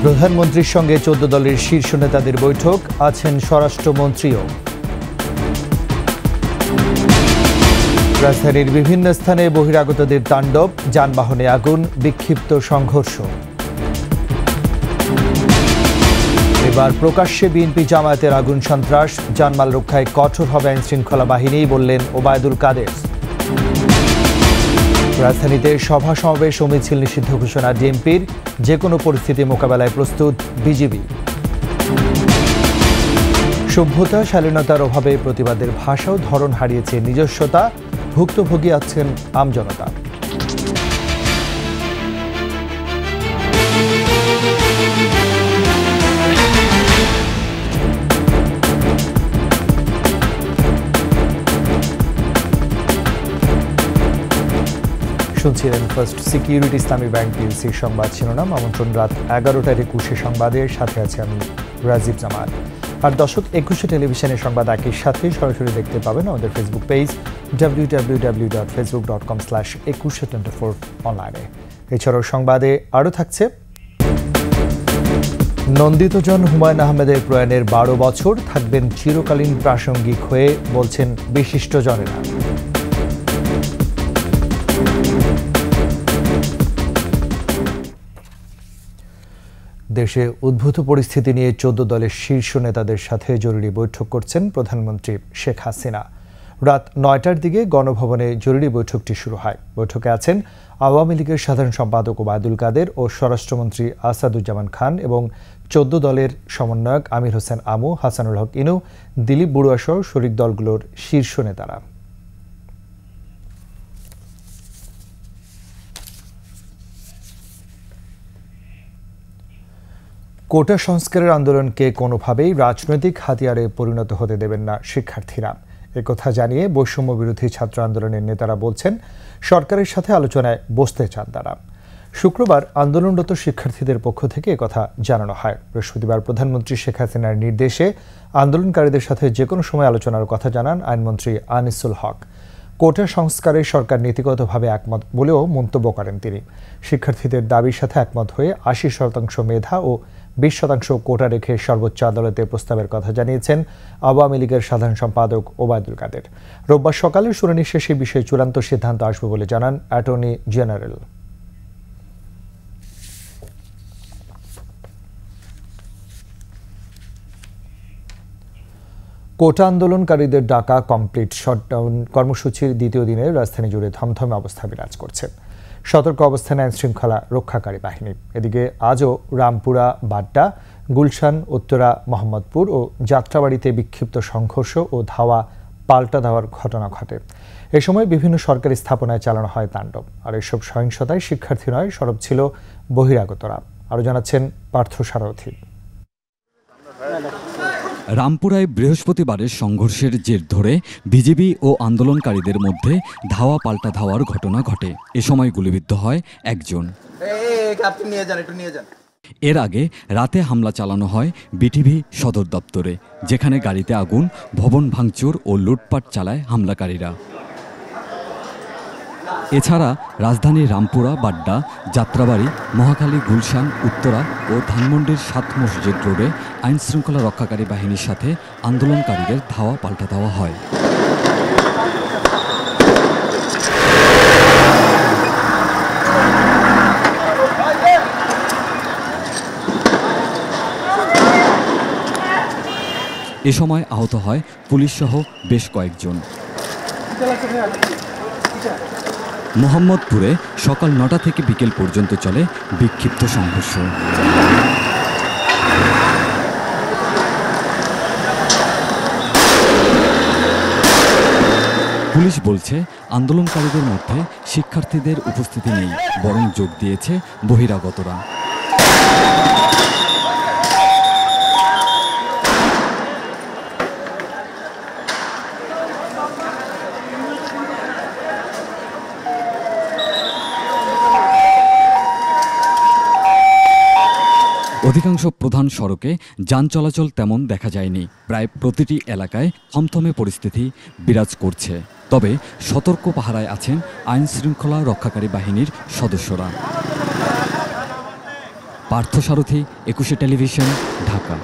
প্রধানমন্ত্রীর সঙ্গে ১৪ দলের শীর্ষ নেতাদের বৈঠক, আছেন স্বরাষ্ট্রমন্ত্রীও। রাজধানীর বিভিন্ন স্থানে বহিরাগতদের তাণ্ডব, যানবাহনে আগুন, বিক্ষিপ্ত সংঘর্ষ। এবার প্রকাশ্যে বিএনপি জামায়াতের আগুন সন্ত্রাস, জানমাল রক্ষায় কঠোর হবে আইনশৃঙ্খলা বাহিনী, বললেন ওবায়দুল কাদের। রাজধানীতে সভা সমাবেশ ও মিছিল নিষিদ্ধ ঘোষণা ডিএমপির, যে কোনো পরিস্থিতি মোকাবেলায় প্রস্তুত বিজিবি। সভ্যতা শালীনতার অভাবে প্রতিবাদের ভাষাও ধরন হারিয়েছে নিজস্বতা, ভুক্তভোগী আছেন আমজনতা। শুনছিলেন ফার্স্ট সিকিউরিটি ইসলামী ব্যাংক পিএলসির সংবাদ শিরোনাম। আমন্ত্রণ রাত 11টার 21 সংবাদের সাথে আছে আমি রাজীব জামাল। আর দর্শক, 21 টেলিভিশনের সংবাদ একই সাথে সরাসরি দেখতে পাবেন আমাদের ফেসবুক পেজ www.facebook.com/2124 অনলাইনে। এছাড়াও সংবাদে আরও থাকছে, নন্দিতজন হুমায়ুন আহমেদের প্রয়াণের 12 বছর থাকবেন চিরকালীন প্রাসঙ্গিক হয়ে, বলছেন বিশিষ্টজনেরা। দেশে উদ্ভূত পরিস্থিতি নিয়ে 14 দলের শীর্ষ নেতাদের সাথে জরুরি বৈঠক করছেন প্রধানমন্ত্রী শেখ হাসিনা। রাত 9টার দিকে গণভবনে জরুরি বৈঠকটি শুরু হয়। বৈঠকে আছেন আওয়ামী লীগের সাধারণ সম্পাদক ওবায়দুল কাদের ও স্বরাষ্ট্রমন্ত্রী আসাদুজ্জামান খান এবং 14 দলের সমন্বয়ক আমির হোসেন আমু, হাসানুল হক ইনু, দিলীপ বড়ুয়া সহ শরিক দলগুলোর শীর্ষ নেতারা। কোটা সংস্কারের আন্দোলনকে কোনোভাবেই রাজনৈতিক হাতিয়ারে পরিণত হতে দেবেন না শিক্ষার্থীরা। একথা জানিয়ে বৈষম্য বিরোধী ছাত্র আন্দোলনের নেতারা বলছেন, সরকারের সাথে আলোচনায় বসতে চান তারা। শুক্রবার আন্দোলনরত শিক্ষার্থীদের পক্ষ থেকে একথা জানানো হয়। বৃহস্পতিবার প্রধানমন্ত্রী শেখ হাসিনার নির্দেশে আন্দোলনকারীদের সাথে যে কোনো সময় আলোচনার কথা জানান আইনমন্ত্রী আনিসুল হক। কোটা সংস্কারে সরকার নীতিগতভাবে একমত বলেও মন্তব্য করেন তিনি। শিক্ষার্থীদের দাবির সাথে একমত হয়ে 80% মেধা ও 20% কোটা রেখে সর্বোচ্চ আদালতে প্রস্তাবের কথা জানিয়েছেন আওয়ামী লীগের সাধারণ সম্পাদক ওবায়দুল কাদের। রোববার সকালে শুনানি শেষে বিষয়ে চূড়ান্ত সিদ্ধান্ত আসবে বলে জানান অ্যাটর্নি জেনারেল। কোটা আন্দোলনকারীদের ডাকা কমপ্লিট শাটডাউন কর্মসূচির দ্বিতীয় দিনে রাজধানী জুড়ে থমথমে অবস্থা বিরাজ করছে। সতর্ক অবস্থানে আইনশৃঙ্খলা রক্ষাকারী বাহিনী। এদিকে আজও রামপুরা, বাড্ডা, গুলশান, উত্তরা, মোহাম্মদপুর ও যাত্রাবাড়িতে বিক্ষিপ্ত সংঘর্ষ ও পাল্টা ধাওয়ার ঘটনা ঘটে। এ সময় বিভিন্ন সরকারি স্থাপনায় চালানো হয় তাণ্ডব। আর এসব সহিংসতায় শিক্ষার্থী নয়, সরব ছিল বহিরাগতরা। আরও জানাচ্ছেন পার্থ সারথী। রামপুরায় বৃহস্পতিবারের সংঘর্ষের জের ধরে বিজিবি ও আন্দোলনকারীদের মধ্যে ধাওয়া পাল্টা ধাওয়ার ঘটনা ঘটে। এ সময় গুলিবিদ্ধ হয় একজন। এর আগে রাতে হামলা চালানো হয় বিটিভি সদর দপ্তরে, যেখানে গাড়িতে আগুন, ভবন ভাঙচুর ও লুটপাট চালায় হামলাকারীরা। এছাড়া রাজধানীর রামপুরা, বাড্ডা, যাত্রাবাড়ি, মহাখালী, গুলশান, উত্তরা ও ধানমন্ডির 7 মসজিদ রোডে আইনশৃঙ্খলা রক্ষাকারী বাহিনীর সাথে আন্দোলনকারীদের ধাওয়া পাল্টা দেওয়া হয়। এ সময় আহত হয় পুলিশসহ বেশ কয়েকজন। মোহাম্মদপুরে সকাল 9টা থেকে বিকেল পর্যন্ত চলে বিক্ষিপ্ত সংঘর্ষ। পুলিশ বলছে, আন্দোলনকারীদের মধ্যে শিক্ষার্থীদের উপস্থিতি নেই, বরং যোগ দিয়েছে বহিরাগতরা। অধিকাংশ প্রধান সড়কে যান চলাচল তেমন দেখা যায়নি। প্রায় প্রতিটি এলাকায় থমথমে পরিস্থিতি বিরাজ করছে। তবে সতর্ক পাহারায় আছেন আইন শৃঙ্খলা রক্ষাকারী বাহিনীর সদস্যরা। পার্থসারথী, 21 টেলিভিশন, ঢাকা।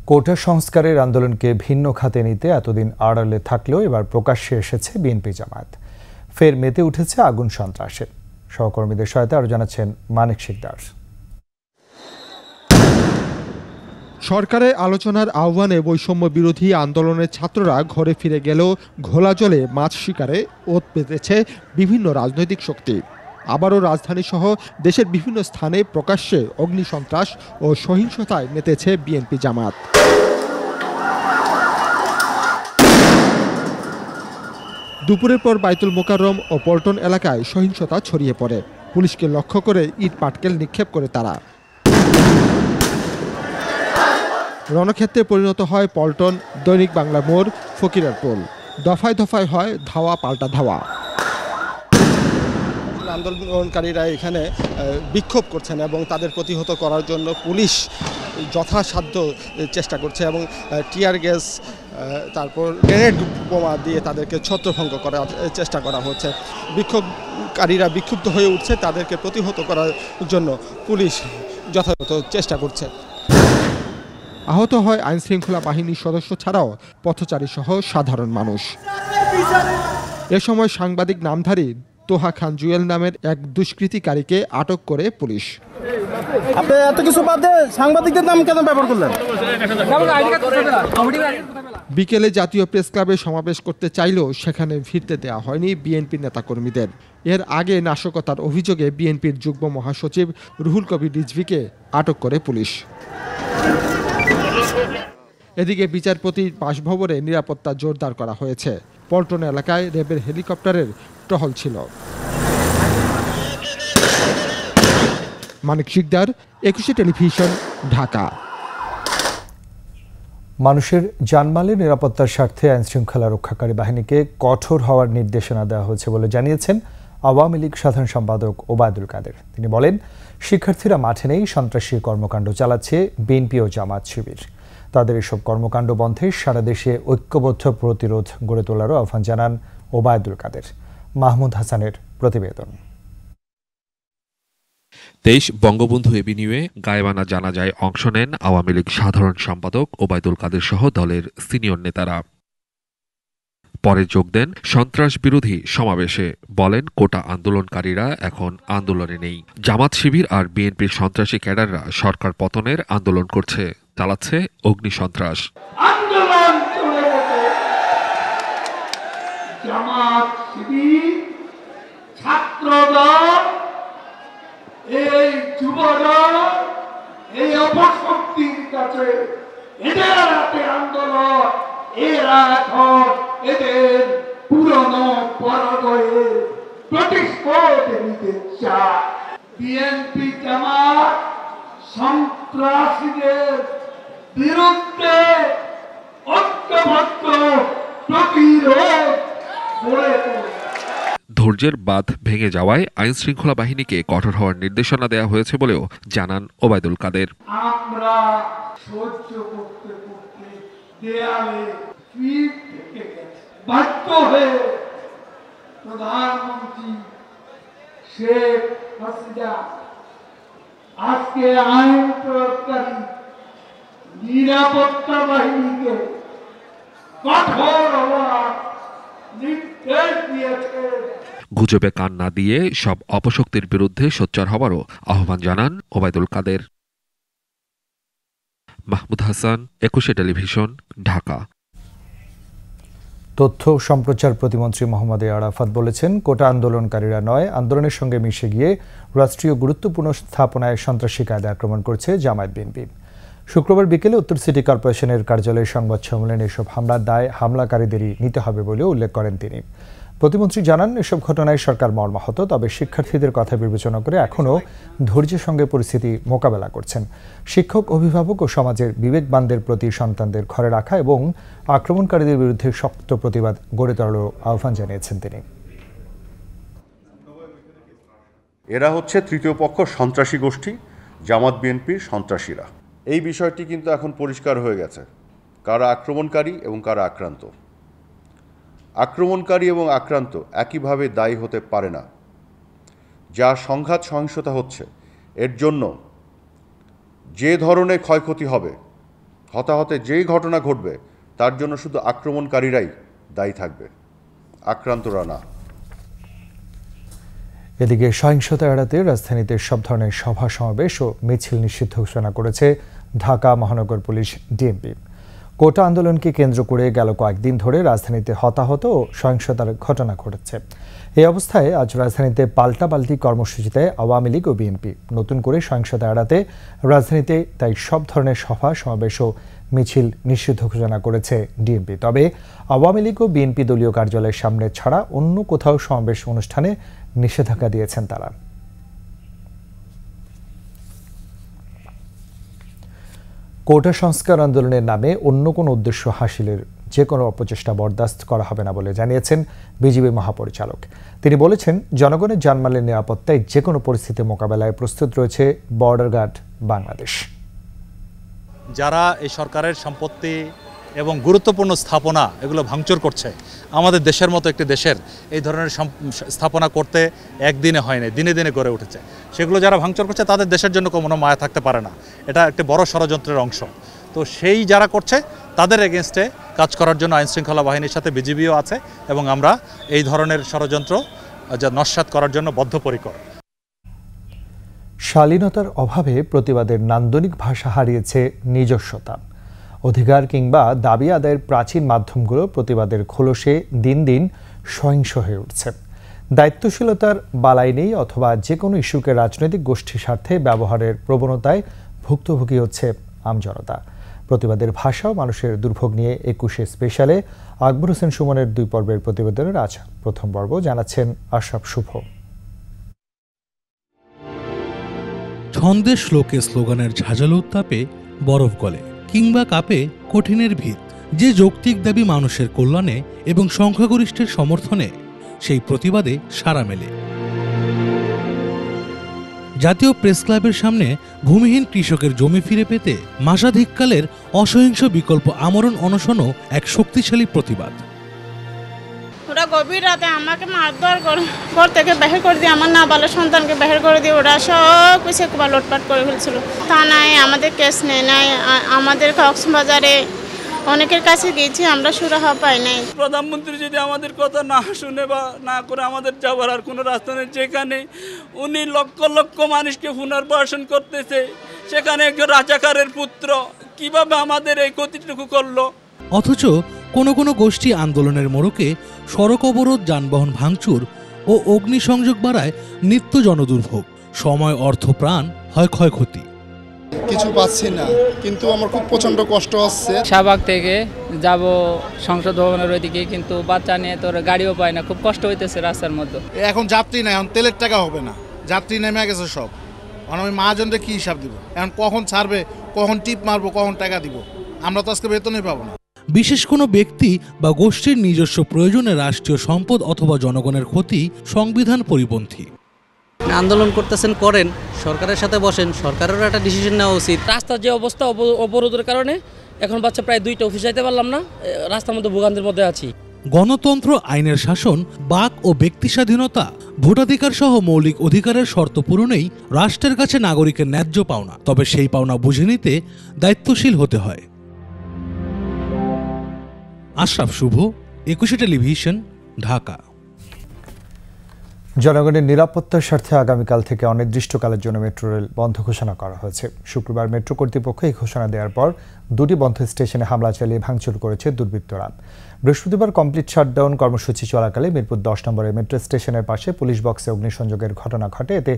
কোটা সংস্কারের আন্দোলনকে ভিন্ন খাতে নিতে এতদিন আড়ালে থাকলেও এবার প্রকাশ্যে এসেছে বিএনপি জামায়াত। ফের মেতে উঠেছে আগুন সন্ত্রাসে। সহকর্মীদের সহায়তা আরো জানাচ্ছেন মানিক শিকদার। সরকারের আলোচনার আহ্বানে বৈষম্য বিরোধী আন্দোলনের ছাত্ররা ঘরে ফিরে গেলেও ঘোলা জলে মাছ শিকারে ওত পেতেছে বিভিন্ন রাজনৈতিক শক্তি। আবারও রাজধানী সহ দেশের বিভিন্ন স্থানে প্রকাশ্যে অগ্নিসন্ত্রাস ও সহিংসতায় মেতেছে বিএনপি জামায়াত। দুপুরের পর বাইতুল মোকাররম ও পল্টন এলাকায় সহিংসতা ছড়িয়ে পড়ে। পুলিশকে লক্ষ্য করে ইট পাটকেল নিক্ষেপ করে তারা। রণক্ষেত্রে পরিণত হয় পল্টন, দৈনিক বাংলা মোড়, ফকিরের পোল। দফায় দফায় হয় ধাওয়া পাল্টা ধাওয়া। আন্দোলনকারীরা এখানে বিক্ষোভ করছেন এবং তাদের প্রতিহত করার জন্য পুলিশ যথাসাধ্য চেষ্টা করছে এবং টিয়ার গ্যাস, তারপর গ্রেনেড বোমা দিয়ে তাদেরকে ছত্রভঙ্গ করার চেষ্টা করা হচ্ছে। বিক্ষোভকারীরা বিক্ষুব্ধ হয়ে উঠছে, তাদেরকে প্রতিহত করার জন্য পুলিশ যথাযথ চেষ্টা করছে। আহত হয় আইনশৃঙ্খলা বাহিনীর সদস্য ছাড়াও পথচারী সহ সাধারণ মানুষ। এ সময় সাংবাদিক নামধারী তোহা খান জুয়েল নামের এক দুষ্কৃতিকারীকে আটক করে পুলিশ। আপনি এত কিছু বাদে সাংবাদিকদের নাম কেন ব্যবহার করলেন? বিকেলে জাতীয় প্রেস ক্লাবে সমাবেশ করতে চাইলেও সেখানে ভিড়তে দেওয়া হয়নি বিএনপি নেতাকর্মীদের। এর আগে নাশকতার অভিযোগে বিএনপির যুগ্ম মহাসচিব রুহুল কবির রিজভীকে আটক করে পুলিশ। এদিকে বিচারপতির বাসভবনে নিরাপত্তা জোরদার করা হয়েছে। পল্টন এলাকায় র্যাবের হেলিকপ্টারের টহল ছিল। মানিক শিকদার, 21 টেলিভিশন, ঢাকা। মানুষের জানমালের নিরাপত্তার স্বার্থে আইনশৃঙ্খলা রক্ষাকারী বাহিনীকে কঠোর হওয়ার নির্দেশনা দেওয়া হয়েছে বলে জানিয়েছেন আওয়ামী লীগ সাধারণ সম্পাদক ওবায়দুল কাদের। তিনি বলেন, শিক্ষার্থীরা মাঠে নেই, সন্ত্রাসী কর্মকাণ্ড চালাচ্ছে বিএনপি ও জামায়াত শিবির। তাদের এসব কর্মকাণ্ড বন্ধে সারা দেশে ঐক্যবদ্ধ প্রতিরোধ গড়ে তোলারও আহ্বান জানান ওবায়দুল কাদের। মাহমুদ হাসানের প্রতিবেদন। 23 বঙ্গবন্ধু এভিনিউয়ে গায়েবানা জানাজায় অংশ নেন আওয়ামী লীগ সাধারণ সম্পাদক ওবায়দুল কাদের সহ দলের সিনিয়র নেতারা। পরে যোগ দেন সন্ত্রাস বিরোধী সমাবেশে। বলেন, কোটা আন্দোলনকারীরা এখন আন্দোলনে নেই। জামাত শিবির আর বিএনপির সন্ত্রাসী ক্যাডাররা সরকার পতনের আন্দোলন করছে, চালাচ্ছে অগ্নিসন্ত্রাস। আন্দোলন চলে গেছে, জামাত শিবির, ছাত্রদল, এই যুবদল, এই অপশক্তির কাছে এদের হাতে আন্দোলন। এরা এখন এদের পুরনো পরাজয়ের প্রতিশোধ নিতে চায়। বিএনপি জামাত সন্ত্রাসীদের বিরুদ্ধে ঐক্যবদ্ধ প্রতিরোধ গড়ে তোলে। ধৈর্যের বাঁধ ভেঙে যাওয়ায় আইনশৃঙ্খলা বাহিনীকে কঠোর হওয়ার নির্দেশনা দেওয়া হয়েছে বলেও জানান ওবায়দুল কাদের। আমরা সহ্য করতে করতে দেয়ালে পিঠ থেকে গেছে। বাধ্য হয়ে প্রধানমন্ত্রী শেখ হাসিনা আজকে আইন প্রয়োগকারী নিরাপত্তা বাহিনীকে কঠোর হওয়ার নির্দেশ দিয়েছে। গুজবে কান না দিয়ে সব অপশক্তির বিরুদ্ধে সোচ্চার হওয়ারও আহ্বান জানান ওবায়দুল কাদের। মাহমুদ হাসান, 21 টেলিভিশন, ঢাকা। তথ্য সম্প্রচার প্রতিমন্ত্রী মোহাম্মদ আরাফাত বলেছেন, কোটা আন্দোলনকারীরা নয়, আন্দোলনের সঙ্গে মিশে গিয়ে রাষ্ট্রীয় গুরুত্বপূর্ণ স্থাপনায় সন্ত্রাসী কায়দায় আক্রমণ করছে জামায়াত বিএনপি। শুক্রবার বিকেলে উত্তর সিটি কর্পোরেশনের কার্যালয়ে সংবাদ সম্মেলনে এসব হামলার দায় হামলাকারীদেরই নিতে হবে বলে উল্লেখ করেন তিনি। প্রতিমন্ত্রী জানান, এসব ঘটনায় সরকার মর্মাহত, তবে শিক্ষার্থীদের কথা বিবেচনা করে এখনও ধৈর্যের সঙ্গে পরিস্থিতি মোকাবেলা করছেন। শিক্ষক, অভিভাবক ও সমাজের বিবেকবানদের প্রতি সন্তানদের ঘরে রাখা এবং আক্রমণকারীদের বিরুদ্ধে শক্ত প্রতিবাদ গড়ে তোলারও আহ্বান জানিয়েছেন তিনি। এরা হচ্ছে তৃতীয় পক্ষ সন্ত্রাসী গোষ্ঠী, জামাত বিএনপির সন্ত্রাসীরা। এই বিষয়টি কিন্তু এখন পরিষ্কার হয়ে গেছে, কারা আক্রমণকারী এবং কারা আক্রান্ত। আক্রমণকারী এবং আক্রান্ত একইভাবে দায়ী হতে পারে না। যা সংঘাত সহিংসতা হচ্ছে, এর জন্য যে ধরনের ক্ষয়ক্ষতি হবে, হতাহতে যেই ঘটনা ঘটবে, তার জন্য শুধু আক্রমণকারীরাই দায়ী থাকবে, আক্রান্তরা না। এদিকে সহিংসতা এড়াতে রাজধানীতে সব ধরনের সভা সমাবেশ ও মিছিল নিষিদ্ধ ঘোষণা করেছে ঢাকা মহানগর পুলিশ ডিএমপি। কোটা আন্দোলনকে কেন্দ্র করে গেল কয়েকদিন ধরে রাজধানীতে হতাহত ও সহিংসতার ঘটনা ঘটেছে। এই অবস্থায় আজ রাজধানীতে পাল্টাপাল্টি কর্মসূচিতে আওয়ামী লীগ ও বিএনপি। নতুন করে সহিংসতা এড়াতে রাজধানীতে তাই সব ধরনের সভা সমাবেশ ও মিছিল নিষিদ্ধ ঘোষণা করেছে ডিএমপি। তবে আওয়ামী লীগ ও বিএনপি দলীয় কার্যালয়ের সামনে ছাড়া অন্য কোথাও সমাবেশ অনুষ্ঠানে নিষেধাজ্ঞা দিয়েছেন তারা। কোটা সংস্কার আন্দোলনের নামে অন্য কোনো উদ্দেশ্য হাসিলের যে কোনো অপচেষ্টা বরদাস্ত করা হবে না বলে জানিয়েছেন বিজিবি মহাপরিচালক। তিনি বলেছেন, জনগণের জানমালের নিরাপত্তায় যে কোনো পরিস্থিতি মোকাবেলায় প্রস্তুত রয়েছে বর্ডার গার্ড বাংলাদেশ। যারা এই সরকারের সম্পত্তি এবং গুরুত্বপূর্ণ স্থাপনা এগুলো ভাঙচুর করছে, আমাদের দেশের মতো একটি দেশের এই ধরনের স্থাপনা করতে একদিনে হয়নি, দিনে দিনে গড়ে উঠেছে। সেগুলো যারা ভাঙচুর করছে তাদের দেশের জন্য কোনো মায়া থাকতে পারে না, এটা একটি বড় ষড়যন্ত্রের অংশ। তো সেই যারা করছে তাদের এগেনস্টে কাজ করার জন্য আইনশৃঙ্খলা বাহিনীর সাথে বিজিবিও আছে এবং আমরা এই ধরনের ষড়যন্ত্র যা নস্যাৎ করার জন্য বদ্ধপরিকর। শালীনতার অভাবে প্রতিবাদের নান্দনিক ভাষা হারিয়েছে নিজস্বতা। অধিকার কিংবা দাবি আদায়ের প্রাচীন মাধ্যমগুলো প্রতিবাদের খোলসে দিন দিন সহিংস হয়ে উঠছে। দায়িত্বশীলতার বালাই নেই অথবা যে কোনো ইস্যুকে রাজনৈতিক গোষ্ঠীর স্বার্থে ব্যবহারের প্রবণতায় ভুক্তভোগী হচ্ছে আমজনতা। প্রতিবাদের ভাষা ও মানুষের দুর্ভোগ নিয়ে ২১শে স্পেশালে আকবর হোসেন সুমনের ২ পর্বের প্রতিবেদনের আজ প্রথম পর্ব জানাচ্ছেন আশরাফ শুভ। ছন্দের শ্লোকে স্লোগানের ঝাঁঝালো উত্তাপে বরফ গলে কিংবা কাপে কঠিনের ভিত, যে যৌক্তিক দাবি মানুষের কল্যাণে এবং সংখ্যাগরিষ্ঠের সমর্থনে, সেই প্রতিবাদে সাড়া মেলে। জাতীয় প্রেস ক্লাবের সামনে ভূমিহীন কৃষকের জমি ফিরে পেতে মাসাধিককালের অসহিংস বিকল্প আমরণ অনশনও এক শক্তিশালী প্রতিবাদ। ওরা গভীর রাতে আমাকে মারধর করে ঘর থেকে বের করে দিয়ে, আমার নাবালক সন্তানকে বের করে দিয়ে ওরা সব কিছু একবার লুটপাট করে ফেলছিল। থানায় আমাদের কেস নেয় নাই, আমাদের কক্সবাজারে অনেকের কাছে গিয়েছি, আমরা সুরাহা পাই নাই। প্রধানমন্ত্রী যদি আমাদের কথা না শুনে বা না করে, আমাদের যাওয়ার আর কোনো রাস্তা নেই। যেখানে উনি লক্ষ লক্ষ মানুষকে পুনর্বাসন করতেছে, সেখানে একজন রাজাকারের পুত্র কিভাবে আমাদের এই ক্ষতিটুকু করলো। অথচ কোনো কোনো গোষ্ঠী আন্দোলনের মোড়কে সড়ক অবরোধ, যানবাহন ভাঙচুর ও অগ্নিসংযোগ বাড়ায় নিত্য জনদুর্ভোগ। সময়, অর্থ, প্রাণ হয় ক্ষয়ক্ষতি। কিছু পাচ্ছি না, কিন্তু আমার খুব প্রচন্ড কষ্ট হচ্ছে। শাহবাগ থেকে যাব সংসদ ভবনের ওইদিকে, কিন্তু বাচ্চা নিয়ে তোর গাড়িও পায় না, খুব কষ্ট হইতেছে রাস্তার মধ্যে। এখন যাত্রী নাই, এখন তেলের টাকা হবে না, যাত্রী নেমে গেছে সব। এখন আমি মহাজনদের কি হিসাব দিব? এখন কখন ছাড়বে, কখন টিপ মারবো, কখন টাকা দিব? আমরা তো আজকে বেতনই পাবো না। বিশেষ কোনো ব্যক্তি বা গোষ্ঠীর নিজস্ব প্রয়োজনে রাষ্ট্রীয় সম্পদ অথবা জনগণের ক্ষতি সংবিধান পরিপন্থী। আন্দোলন করতেছেন করেন, সরকারের সাথে বসেন, সরকারেরও একটা ডিসিশন নেওয়া উচিত। রাস্তার যে অবস্থা, অবরোধের কারণে এখন বাচ্চা প্রায় 2টা অফিস যাইতে পারলাম না, রাস্তার মধ্যে ভোগান্তির মধ্যে আছি। গণতন্ত্র, আইনের শাসন, বাক ও ব্যক্তি স্বাধীনতা, ভোটাধিকার সহ মৌলিক অধিকারের শর্ত পূরণেই রাষ্ট্রের কাছে নাগরিকের ন্যায্য পাওনা। তবে সেই পাওনা বুঝে নিতে দায়িত্বশীল হতে হয়। আশরাফ শুভ, ২১শে টেলিভিশন, ঢাকা। জনগণের নিরাপত্তার স্বার্থে আগামীকাল থেকে অনির্দিষ্টকালের জন্য মেট্রো রেল বন্ধ ঘোষণা করা হয়েছে। শুক্রবার মেট্রো কর্তৃপক্ষ এই ঘোষণা দেওয়ার পর 2টি বন্ধ স্টেশনে হামলা চালিয়ে ভাঙচুর করেছে দুর্বৃত্তরা। বৃহস্পতিবার কমপ্লিট শাটডাউন কর্মসূচি চলাকালে মিরপুর 10 নম্বরের মেট্রো স্টেশনের পাশে পুলিশ বক্সে অগ্নিসংযোগের ঘটনা ঘটে। এতে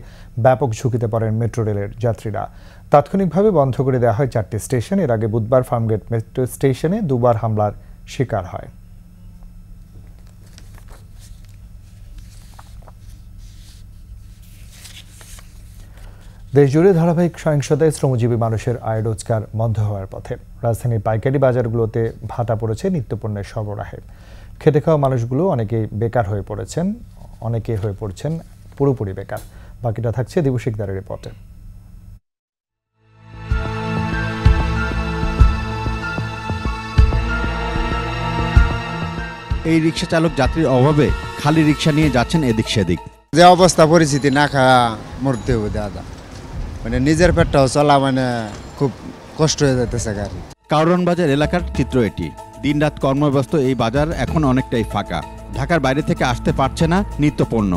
ব্যাপক ঝুঁকিতে পড়েন মেট্রো রেলের যাত্রীরা। তাৎক্ষণিকভাবে বন্ধ করে দেওয়া হয় 4টি স্টেশন। এর আগে বুধবার ফার্মগেট মেট্রো স্টেশনে 2বার হামলার শিকার হয়। দেশজুড়ে ধারাবাহিক সহিংসতায় শ্রমজীবী মানুষের আয় রোজগার বন্ধ হওয়ার পথে। রাজধানীর পাইকারি বাজারগুলোতে ভাটা পড়েছে নিত্যপণ্যের সরবরাহে। খেটে খাওয়া মানুষগুলো অনেকেই বেকার হয়ে পড়েছেন, অনেকে হয়ে পড়ছেন পুরোপুরি বেকার। বাকিটা থাকছে দিবু শিকদারের রিপোর্টে। এই রিক্সা চালক যাত্রীর অভাবে খালি রিক্সা নিয়ে যাচ্ছেন এদিক সেদিক। যে অবস্থা পরিস্থিতি, না খাওয়া মরতে হবে দাদা। মানে নিজের পেটটাও চলা মানে খুব কষ্ট হয়ে যাইতেছে গাড়ি। কারওয়ান বাজার এলাকার চিত্র এটি। দিনরাত কর্মব্যস্ত এই বাজার এখন অনেকটাই ফাঁকা। ঢাকার বাইরে থেকে আসতে পারছে না নিত্যপণ্য।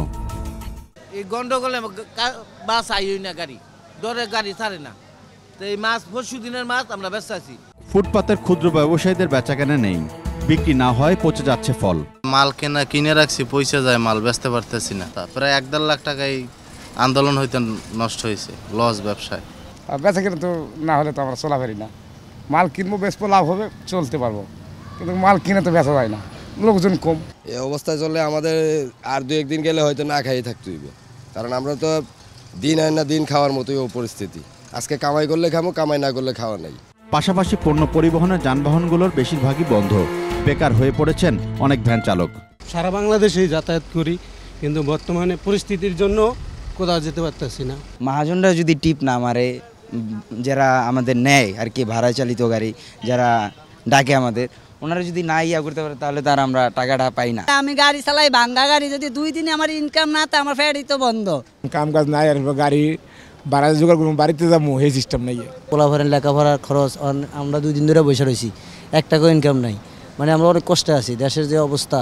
এই গন্ডগোলে বাস আইই না, গাড়ি দরে গাড়ি ছাড়ে না। তো এই মাছ পরশু দিনের মাছ আমরা ব্যস্ত আছি। ফুটপাতের ক্ষুদ্র ব্যবসায়ীদের বেচাকেনা নেই, বিক্রি না হয় পচে যাচ্ছে ফল। মাল কিনে রাখছি, পয়সা যায়, মাল বেচতে পারতেছি না। প্রায় 1-1.5 লাখ টাকায় আন্দোলন হইতে নষ্ট হয়েছে, লস ব্যবসায়। বেচা কিনা তো না হলে তো আমরা চলা পারি না। মাল কিনবো, বেচবো, লাভ হবে, চলতে পারবো, কিন্তু মাল কিনে তো বেচা যায় না, লোকজন কম। এই অবস্থায় চললে আমাদের আর 2-1 দিন গেলে হয়তো না খাইয়ে থাকতে হইবে, কারণ আমরা তো দিন আয় না দিন খাওয়ার মতোই পরিস্থিতি। আজকে কামাই করলে খাবো, কামাই না করলে খাওয়া নাই। পাশাপাশি পণ্য পরিবহনের যানবাহনগুলোর বেশিরভাগই বন্ধ। বেকার হয়ে পড়েছেন অনেক ভ্যান চালক। সারা বাংলাদেশেই যাতায়াত করি, কিন্তু বর্তমানে পরিস্থিতির জন্য কোথাও যেতে পারতেছি না। মহাজনরা যদি টিপ না মারে, যারা আমাদের নেয় আর কি ভাড়া চালিত গাড়ি যারা ডাকে আমাদের, ওনারা যদি না ইয়া করতে পারে তাহলে তার আমরা টাকাটা পাই না। আমি গাড়ি চালাই, ভাঙ্গা গাড়ি, যদি 2 দিনে আমার ইনকাম না তা আমার ফ্যাক্টরি তো বন্ধ। কাম কাজ নাই, আর গাড়ি ভাড়া জোগাড় করবো, বাড়িতে যাবো, এই সিস্টেম নাই। পোলাপারের লেখাপড়ার খরচ, আমরা 2 দিন ধরে বসে রয়েছি, 1 টাকাও ইনকাম নাই। মানে আমরা অনেক কষ্টে আছি, দেশের যে অবস্থা,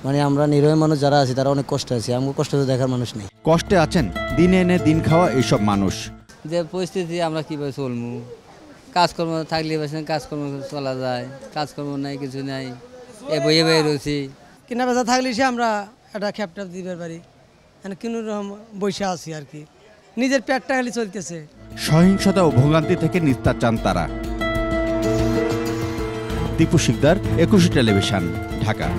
মানে আমরা নিরীহ মানুষ যারা আছি তারা অনেক কষ্টে আছি, আমার কষ্ট তো দেখার মানুষ নেই। কষ্টে আছেন দিনে এনে দিন খাওয়া এইসব মানুষ। যে পরিস্থিতি আমরা কীভাবে চলবো, কাজকর্ম থাকলে কাজকর্ম চলা যায়, কাজকর্ম নাই, কিছু নাই, এ বইয়ে বইয়ে রয়েছি। কিনা বেচা থাকলে সে আমরা একটা খ্যাপটা দিতে পারি, মানে কোনো রকম বসে আছি আর কি, নিজের পেটটা খালি চলতেছে। সহিংসতা ও ভোগান্তি থেকে নিস্তার চান তারা। দীপু শিকদার, 21 টেলিভিশন, ঢাকা।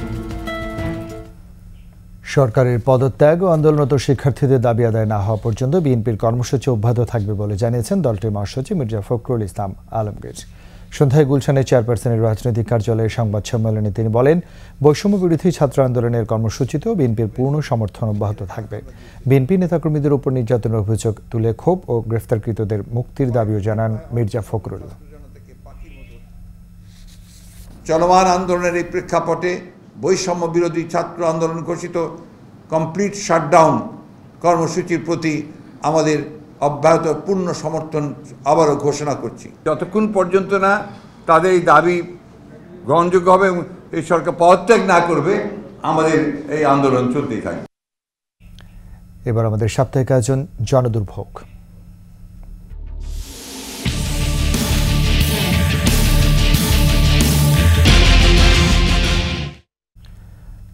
সরকারের পদত্যাগ ও আন্দোলনরত শিক্ষার্থীদের দাবি আদায় না হওয়া পর্যন্ত বিএনপির কর্মসূচি অব্যাহত থাকবে বলে জানিয়েছেন দলটির মহাসচিব মির্জা ফখরুল ইসলাম আলমগীর। সন্ধ্যায় গুলশানের চেয়ারপারসনের রাজনৈতিক কার্যালয়ে সংবাদ সম্মেলনে তিনি বলেন, বৈষম্য বিরোধী ছাত্র আন্দোলনের কর্মসূচিতেও বিএনপির পূর্ণ সমর্থন অব্যাহত থাকবে। বিএনপি নেতাকর্মীদের উপর নির্যাতনের অভিযোগ তুলে ক্ষোভ ও গ্রেফতারকৃতদের মুক্তির দাবিও জানান মির্জা ফখরুল। চলমান আন্দোলনের এই প্রেক্ষাপটে বৈষম্য বিরোধী ছাত্র আন্দোলন ঘোষিত কমপ্লিট শাটডাউন কর্মসূচির প্রতি আমাদের অব্যাহত পূর্ণ সমর্থন আবারও ঘোষণা করছি। যতক্ষণ পর্যন্ত না তাদের এই দাবি গ্রহণযোগ্য হবে এবং এই সরকার পদত্যাগ না করবে, আমাদের এই আন্দোলন চলতেই থাকবে। এবার আমাদের সাপ্তাহিক আয়োজন জনদুর্ভোগ।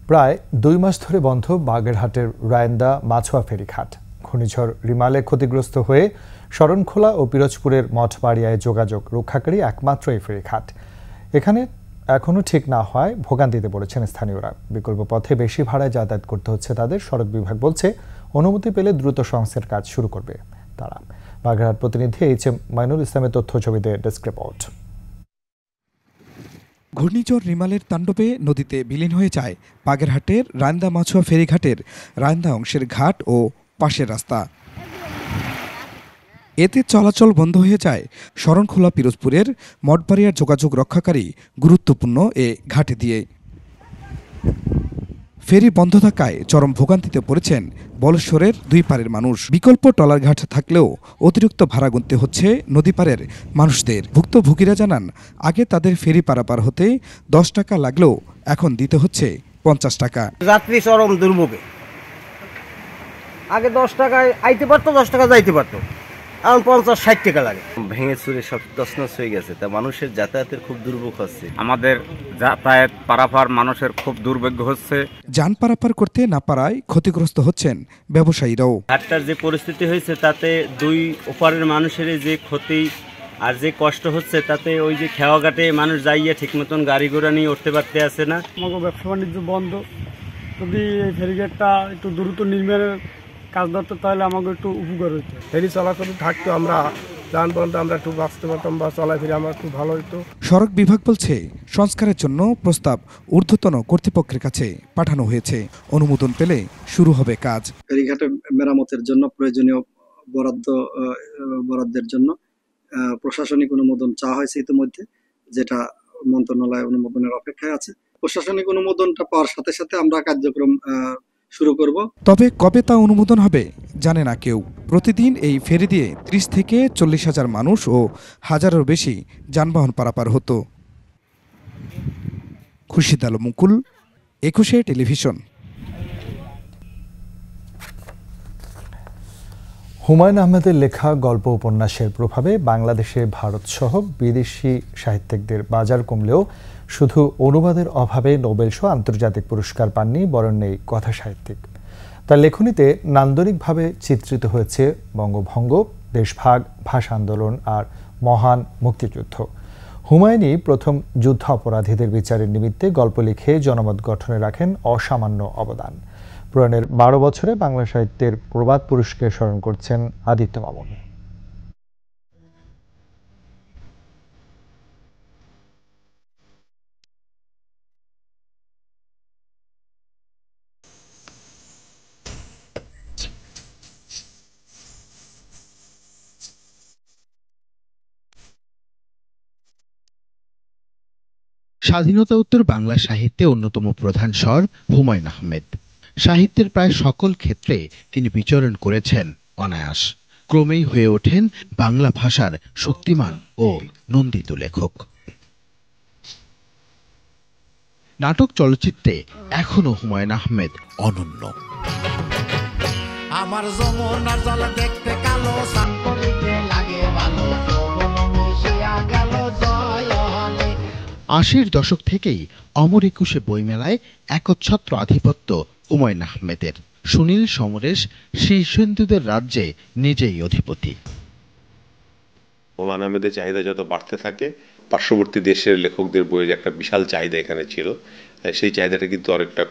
প্রায় 2 মাস ধরে বন্ধ বাগেরহাটের রায়েন্দা মাছুয়া ফেরিঘাট। ঘূর্ণিঝড় রিমালে ক্ষতিগ্রস্ত হয়ে শরণখোলা ও পিরোজপুরের মঠবাড়িয়ায় যোগাযোগ রক্ষাকারী একমাত্র এই ফেরিঘাট। এখানে এখনও ঠিক না হয় ভোগান্তিতে পড়েছেন স্থানীয়রা। বিকল্প পথে বেশি ভাড়ায় যাতায়াত করতে হচ্ছে তাদের। সড়ক বিভাগ বলছে অনুমতি পেলে দ্রুত সংস্কার কাজ শুরু করবে তারা। বাগেরহাট প্রতিনিধি HM মাইনুল ইসলামের তথ্য ছবিতে ডেস্ক রিপোর্ট। ঘূর্ণিঝড় রিমালের তাণ্ডবে নদীতে বিলীন হয়ে যায় বাগেরহাটের রায়েন্দা মাছুয়া ফেরিঘাটের রায়েন্দা অংশের ঘাট ও পাশের রাস্তা। এতে চলাচল বন্ধ হয়ে যায় শরণখোলা পিরোজপুরের মঠবাড়িয়ার যোগাযোগ রক্ষাকারী গুরুত্বপূর্ণ এ ঘাটে দিয়ে। ফেরি বন্ধ থাকায় চরম ভোগান্তিতে পড়েছেন বলেশ্বরের 2 পারের মানুষ। বিকল্প ট্রলার ঘাট থাকলেও অতিরিক্ত ভাড়া গুনতে হচ্ছে নদী পারের মানুষদের। ভুক্তভোগীরা জানান, আগে তাদের ফেরি পারাপার হতে 10 টাকা লাগলেও এখন দিতে হচ্ছে 50 টাকা। যাত্রী চরম দুর্ভোগে। আগে 10 টাকায় আইতে পারতো, 10 টাকা যাইতে পারতো, এখন 50-60 টাকা লাগে। ভেঙে চুরে সব তছনছ হয়ে গেছে, তা মানুষের যাতায়াতের খুব দুর্ভোগ হচ্ছে। আমাদের যাতায়াত পারাপার মানুষের খুব দুর্ভাগ্য হচ্ছে। যান পারাপার করতে না পারায় ক্ষতিগ্রস্ত হচ্ছেন ব্যবসায়ীরাও। ঘাটটার যে পরিস্থিতি হয়েছে তাতে 2 ওপারের মানুষের যে ক্ষতি আর যে কষ্ট হচ্ছে, তাতে ওই যে খেওয়া ঘাটে মানুষ যাইয়া ঠিক মতন গাড়ি ঘোড়া নিয়ে উঠতে পারতে আসে না। আমাকে ব্যবসা বাণিজ্য বন্ধ, যদি এই ফেরিঘাটটা একটু দ্রুত নির্মাণের কাজ ধরতো তাহলে আমাকে একটু উপকার হতো। ফেরি চলাচল থাকতো, আমরা যানবাহনটা আমরা একটু বাঁচতে পারতাম বা চলাফেরি আমার একটু ভালো হতো। সড়ক বিভাগ বলছে সংস্কারের জন্য প্রস্তাব ঊর্ধ্বতন কর্তৃপক্ষের কাছে পাঠানো হয়েছে। অনুমোদন পেলে শুরু হবে কাজ। ফেরিঘাটে মেরামতের জন্য প্রয়োজনীয় বরাদ্দের জন্য প্রশাসনিক অনুমোদন চাওয়া হয়েছে ইতিমধ্যে, যেটা মন্ত্রণালয় অনুমোদনের অপেক্ষায় আছে। প্রশাসনিক অনুমোদনটা পাওয়ার সাথে সাথে আমরা কার্যক্রম শুরু করব। তবে কবে তা অনুমোদন হবে জানে না কেউ। প্রতিদিন এই ফেরি দিয়ে 30 থেকে 40 হাজার মানুষ ও হাজারের বেশি যানবাহন পারাপার হতো। খুরশিদ আলম মুকুল, 21 টেলিভিশন। হুমায়ুন আহমেদের লেখা গল্প উপন্যাসের প্রভাবে বাংলাদেশে ভারতসহ বিদেশি সাহিত্যিকদের বাজার কমলেও শুধু অনুবাদের অভাবে নোবেলসহ আন্তর্জাতিক পুরস্কার পাননি, বরং নেই কথা সাহিত্যিক। তার লেখনীতে নান্দনিকভাবে চিত্রিত হয়েছে বঙ্গভঙ্গ, দেশভাগ, ভাষা আন্দোলন আর মহান মুক্তিযুদ্ধ। হুমায়ুনই প্রথম যুদ্ধ অপরাধীদের বিচারের নিমিত্তে গল্প লিখে জনমত গঠনে রাখেন অসামান্য অবদান। প্রয়াণের 12 বছরে বাংলা সাহিত্যের প্রবাদ পুরস্কার স্মরণ করছেন আদিত্য মামুন। স্বাধীনতা উত্তর বাংলা সাহিত্যে অন্যতম প্রধান স্বর হুমায়ুন আহমেদ। সাহিত্যের প্রায় সকল ক্ষেত্রে তিনি বিচরণ করেছেন অনায়াস। ক্রমেই হয়ে ওঠেন বাংলা ভাষার শক্তিমান ও নন্দিত লেখক। নাটক চলচ্চিত্রে এখনো হুমায়ুন আহমেদ অনন্য। আমার যমুনার জল দেখতে কালো, সাঙ্কলিতে লাগে ভালো, মিশিয়া গেল জয় হলে। 80-র দশক থেকেই অমর একুশে বইমেলায় একচ্ছত্র আধিপত্য হুমায়ুন আহমেদের। সুনীল সমরেশ শীর্ষেন্দুদের রাজ্যে নিজেই অধিপতি। হুমায়ুন আহমেদের চাহিদা যত বাড়তে থাকে, পার্শ্ববর্তী দেশের লেখকদের বইয়ের একটা বিশাল চাহিদা এখানে ছিল, সেই চাহিদাটা কিন্তু অনেকটা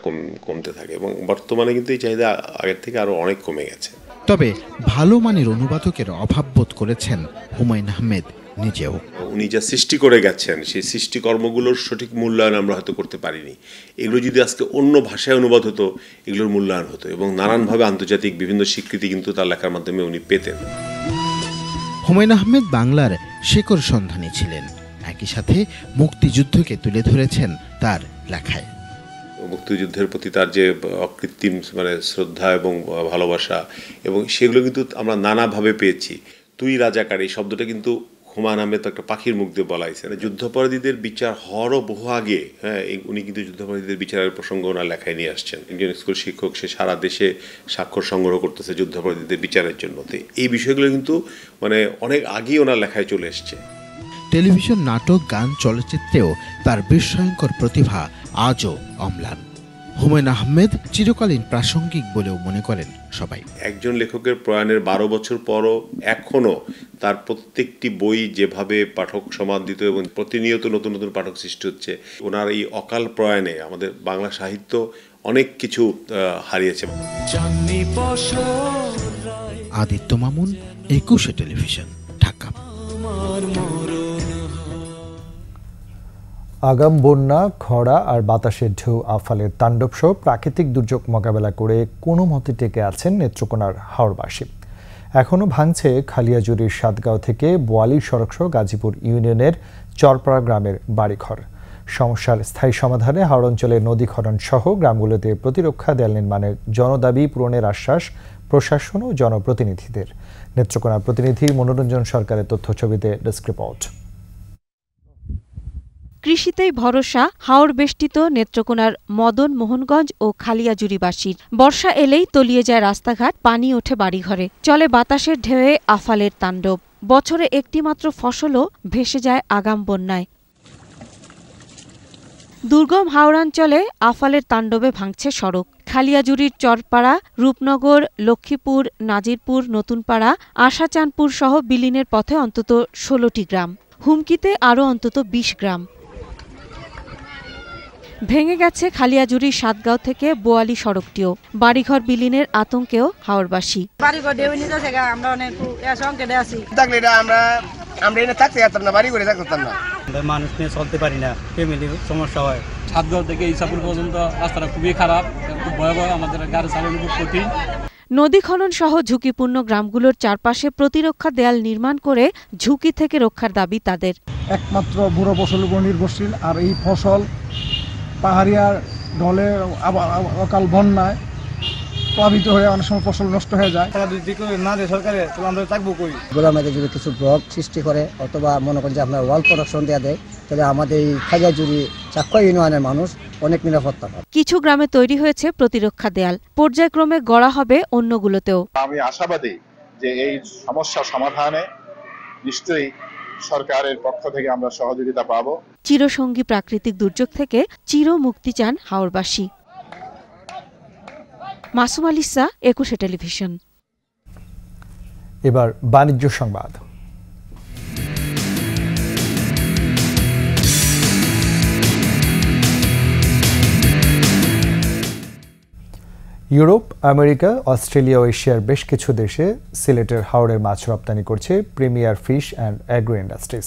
কমতে থাকে এবং বর্তমানে কিন্তু এই চাহিদা আগের থেকে আরো অনেক কমে গেছে। তবে ভালো মানের অনুবাদকের অভাব বোধ করেছেন হুমায়ুন আহমেদ নিজেও। উনি যা সৃষ্টি করে গেছেন সেই সৃষ্টিকর্মগুলোর সঠিক মূল্যায়ন আমরা হয়তো করতে পারিনি। এগুলো যদি আজকে অন্য ভাষায় অনুবাদ হতো, এগুলোর মূল্যায়ন হতো এবং নানানভাবে আন্তর্জাতিক বিভিন্ন স্বীকৃতি কিন্তু তার লেখার মাধ্যমে উনি পেতেন। হুমায়ুন আহমেদ বাংলার শেকড় সন্ধানী ছিলেন, একই সাথে মুক্তিযুদ্ধকে তুলে ধরেছেন তার লেখায়। মুক্তিযুদ্ধের প্রতি তার যে অকৃত্রিম শ্রদ্ধা এবং ভালোবাসা, এবং সেগুলো কিন্তু আমরা নানাভাবে পেয়েছি। তুই রাজাকার এই শব্দটা কিন্তু হুমায়ুন আহমেদ একটা পাখির মুখ দিয়ে বলাইছে। যুদ্ধাপরাধীদের বিচার হওয়ারও বহু আগে, উনি কিন্তু যুদ্ধাপরাধীদের বিচারের প্রসঙ্গ ওনার লেখায় নিয়ে আসছেন। একজন স্কুল শিক্ষক, সে সারা দেশে স্বাক্ষর সংগ্রহ করতেছে যুদ্ধাপরাধীদের বিচারের জন্য। এই বিষয়গুলো কিন্তু অনেক আগেই ওনার লেখায় চলে এসছে। টেলিভিশন, নাটক, গান, চলচ্চিত্রেও তার বিস্ময়কর প্রতিভা আজও অম্লান। হুমায়ুন আহমেদ চিরকালীন প্রাসঙ্গিক বলেও মনে করেন সবাই। একজন লেখকের প্রয়াণের 12 বছর পরও এখনো তার প্রত্যেকটি বই যেভাবে পাঠক সমাদ দিত এবং প্রতিনিয়ত নতুন নতুন পাঠক সৃষ্টি হচ্ছে, ওনার এই অকাল প্রয়াণে আমাদের বাংলা সাহিত্য অনেক কিছু হারিয়েছে। আদিত্য মামুন, 21 টেলিভিশন, ঢাকা। আগাম বন্যা, খরা আর বাতাসের ঢেউ, আফালের তাণ্ডব সহ প্রাকৃতিক দুর্যোগ মোকাবেলা করে কোনো মতে টেকে আছেন নেত্রকোনার হাওরবাসী। এখনও ভাঙছে খালিয়াজুরির সাতগাঁও থেকে বোয়ালি সড়কসহ গাজীপুর ইউনিয়নের চরপাড়া গ্রামের বাড়িঘর। সমস্যার স্থায়ী সমাধানে হাওড় অঞ্চলের নদী খনন সহ গ্রামগুলোতে প্রতিরক্ষা দেয়াল নির্মাণের জনদাবি পূরণের আশ্বাস প্রশাসন ও জনপ্রতিনিধিদের। নেত্রকোনার প্রতিনিধি মনোরঞ্জন সরকারের তথ্যছবিতে ডেস্ক রিপোর্ট। কৃষিতেই ভরসা হাওর বেষ্টিত নেত্রকোনার মদন মোহনগঞ্জ ও খালিয়াজুরিবাসীর। বর্ষা এলেই তলিয়ে যায় রাস্তাঘাট, পানি ওঠে বাড়িঘরে, চলে বাতাসের ঢেউয়ে আফালের তাণ্ডব। বছরে একটিমাত্র ফসলও ভেসে যায় আগাম বন্যায়। দুর্গম হাওড়াঞ্চলে আফালের তাণ্ডবে ভাঙছে সড়ক। খালিয়াজুরির চরপাড়া, রূপনগর, লক্ষ্মীপুর, নাজিরপুর, নতুনপাড়া, আশাচানপুর সহ বিলীনের পথে অন্তত 16টি গ্রাম, হুমকিতে আরও অন্তত 20 গ্রাম। ভেঙে গেছে খালিয়াজুরির সাতগাঁও থেকে বোয়ালি সড়কটিও। বাড়িঘর বিলীনের আতঙ্কেও হাওরবাসী। মানুষ নিয়ে চলতে পারি না, ফ্যামিলির সমস্যা হয়। সাতগাঁও থেকে ইসাপুর পর্যন্ত রাস্তাটা খুবই খারাপ, খুব ভয়াবহ, আমাদের গাড়ি চালানো খুব কঠিন। নদী খনন সহ ঝুঁকিপূর্ণ গ্রামগুলোর চারপাশে প্রতিরক্ষা দেয়াল নির্মাণ করে ঝুঁকি থেকে রক্ষার দাবি তাদের। একমাত্র বুড়ো ফসলের উপর নির্ভরশীল, আর এই ফসল পাহাড়িয়া ঢলে অকাল বন্যায় প্লাবিত হয়ে অনেক সময় ফসল নষ্ট হয়ে যায়। তারা যদি না দেয় সরকারে, তাহলে আমরা থাকবো কই? এগুলোর মধ্যে যদি কিছু ব্লক সৃষ্টি করে অথবা মনে করেন যে আপনার ওয়াল প্রোডাকশন দেওয়া দেয়, তাহলে আমাদের এই খালিয়াজুড়ি চাক্কা ইউনিয়নের মানুষ অনেক নিরাপত্তা পাবে। কিছু গ্রামে তৈরি হয়েছে প্রতিরক্ষা দেয়াল, পর্যায়ক্রমে গড়া হবে অন্যগুলোতেও। আমি আশাবাদী যে এই সমস্যা সমাধানে নিশ্চয়ই সরকারের পক্ষ থেকে আমরা সহযোগিতা পাব। চিরসঙ্গী প্রাকৃতিক দুর্যোগ থেকে চির মুক্তি চান হাওরবাসী। মাসুম আলিসা, একুশে টেলিভিশন। এবার বাণিজ্য সংবাদ। ইউরোপ, আমেরিকা, অস্ট্রেলিয়া ও এশিয়ার বেশ কিছু দেশে সিলেটের হাওরের মাছ রপ্তানি করছে premier fish and agro industries.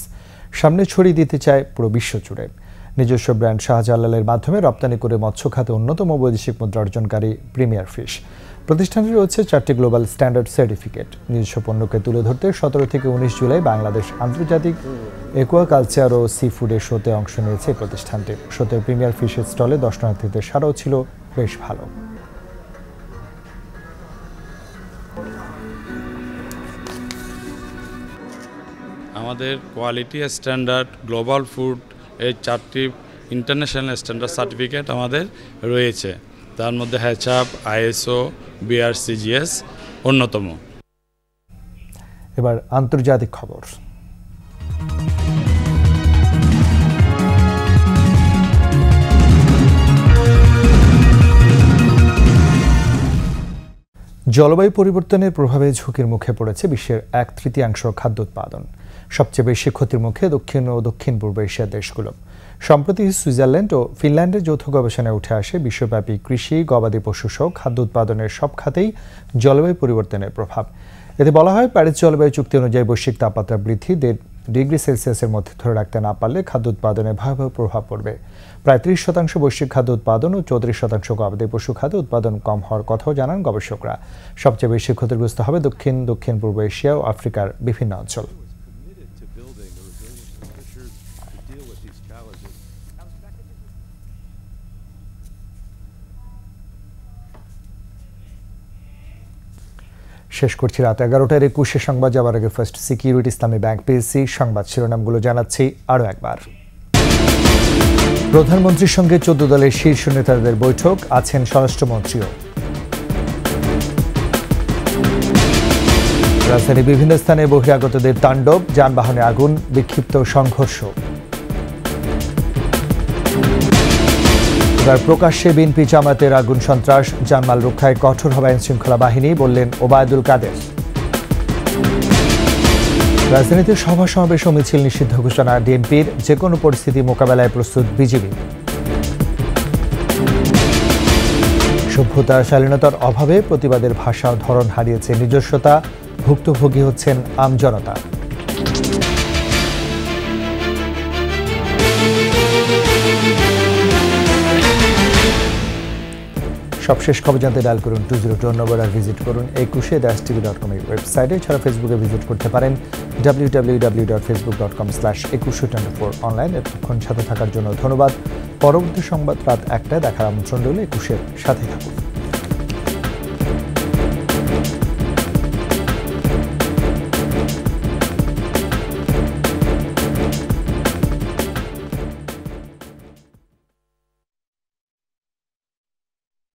সামনে ছড়িয়ে দিতে চায় পুরো বিশ্ব জুড়ে। নিজস্ব ব্র্যান্ড শাহজালালের মাধ্যমে রপ্তানি করে মৎস্য খাতে অন্যতম বৈদেশিক মুদ্রা অর্জনকারী প্রিমিয়ার ফিশ। প্রতিষ্ঠানটি রয়েছে 4টি গ্লোবাল স্ট্যান্ডার্ড সার্টিফিকেট। নিজস্ব পণ্যকে তুলে ধরতে 17 থেকে 19 জুলাই বাংলাদেশ আন্তর্জাতিক একুয়াকালচার ও সি ফুডের শোতে অংশ নিয়েছে এই প্রতিষ্ঠানটি। শোতে প্রিমিয়ার ফিশের স্টলে দর্শনার্থীদের সাড়াও ছিল বেশ ভালো। আমাদের কোয়ালিটি স্ট্যান্ডার্ড, গ্লোবাল ফুড, এই 4টি ইন্টারন্যাশনাল স্ট্যান্ডার্ড সার্টিফিকেট আমাদের রয়েছে। তার মধ্যে হ্যাচাপ, আইএসও, বিআরসিজিএস অন্যতম। এবার আন্তর্জাতিক খবর। জলবায়ু পরিবর্তনের প্রভাবে ঝুঁকির মুখে পড়েছে বিশ্বের 1/3 খাদ্য উৎপাদন। সবচেয়ে বেশি ক্ষতির মুখে দক্ষিণ ও দক্ষিণ পূর্ব এশিয়ার দেশগুলো। সম্প্রতি সুইজারল্যান্ড ও ফিনল্যান্ডের যৌথ গবেষণায় উঠে আসে বিশ্বব্যাপী কৃষি, গবাদি পশু সহ খাদ্য উৎপাদনের সব খাতেই জলবায়ু পরিবর্তনের প্রভাব। এতে বলা হয়, প্যারিস জলবায়ু চুক্তি অনুযায়ী বৈশ্বিক তাপমাত্রা বৃদ্ধি 1.5 ডিগ্রি সেলসিয়াসের মধ্যে ধরে রাখতে না পারলে খাদ্য উৎপাদনে ভয়াবহ প্রভাব পড়বে। প্রায় 30% বৈশ্বিক খাদ্য উৎপাদন ও 34% গবাদি পশু খাদ্য উৎপাদন কম হওয়ার কথাও জানান গবেষকরা। সবচেয়ে বেশি ক্ষতিগ্রস্ত হবে দক্ষিণ পূর্ব এশিয়া ও আফ্রিকার বিভিন্ন অঞ্চল। শেষ করছি রাত 11টার 21 সংবাদ। যাওয়ার আগে ফার্স্ট সিকিউরিটি ইসলামী ব্যাংক পিএসসি সংবাদ শিরোনামগুলো জানাচ্ছি আরও একবার। প্রধানমন্ত্রীর সঙ্গে 14 দলের শীর্ষ নেতাদের বৈঠক, আছেন স্বরাষ্ট্রমন্ত্রীও। রাজধানীর বিভিন্ন স্থানে বহিরাগতদের তাণ্ডব, যানবাহনে আগুন, বিক্ষিপ্ত সংঘর্ষ। এবার প্রকাশ্যে বিএনপি জামাতের আগুন সন্ত্রাস, জানমাল রক্ষায় কঠোর হবে আইনশৃঙ্খলা বাহিনী, বললেন ওবায়দুল কাদের। রাজধানীতে সভা সমাবেশ ও মিছিল নিষিদ্ধ ঘোষণা ডিএমপির, যে কোনো পরিস্থিতি মোকাবেলায় প্রস্তুত বিজিবি। সভ্যতা শালীনতার অভাবে প্রতিবাদের ভাষা ধরন হারিয়েছে নিজস্বতা, ভুক্তভোগী হচ্ছেন আমজনতা। সবশেষ খবর জানতে ডায়াল করুন 202 নম্বর আর ভিজিট করুন 21-tv.com এর ওয়েবসাইটে। এছাড়া ফেসবুকে ভিজিট করতে পারেন www.facebook.com/2124 অনলাইন। এতক্ষণ সাথে থাকার জন্য ধন্যবাদ। পরবর্তী সংবাদ রাত 1টায় দেখার আমন্ত্রণ রইল। 21-এর সাথে থাকুন।